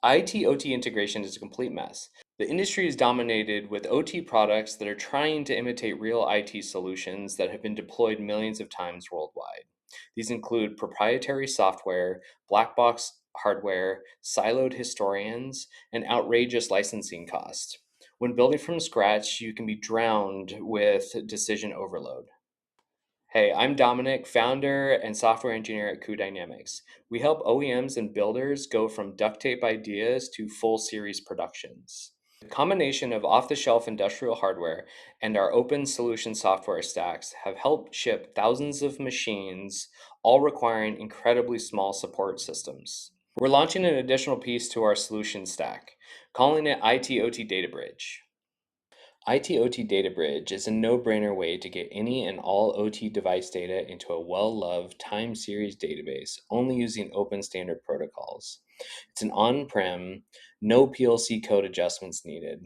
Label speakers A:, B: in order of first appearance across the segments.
A: IT-OT integration is a complete mess. The industry is dominated with OT products that are trying to imitate real IT solutions that have been deployed millions of times worldwide. These include proprietary software, black box hardware, siloed historians, and outrageous licensing costs. When building from scratch, you can be drowned with decision overload. Hey, I'm Dominic, founder and software engineer at Coup Dynamics. We help OEMs and builders go from duct tape ideas to full series productions. The combination of off the shelf industrial hardware and our open solution software stacks have helped ship thousands of machines, all requiring incredibly small support systems. We're launching an additional piece to our solution stack, calling it IT/OT Data Bridge. IT/OT Data Bridge is a no-brainer way to get any and all OT device data into a well-loved time series database only using open standard protocols. It's an on-prem, no PLC code adjustments needed.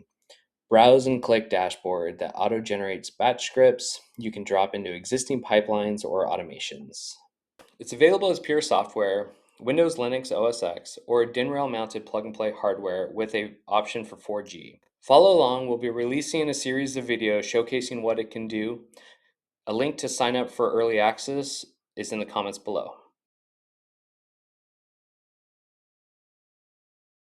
A: Browse and click dashboard that auto-generates batch scripts you can drop into existing pipelines or automations. It's available as pure software, Windows, Linux, OS X, or DIN-rail mounted plug-and-play hardware with an option for 4G. Follow along, we'll be releasing a series of videos showcasing what it can do. A link to sign up for early access is in the comments below.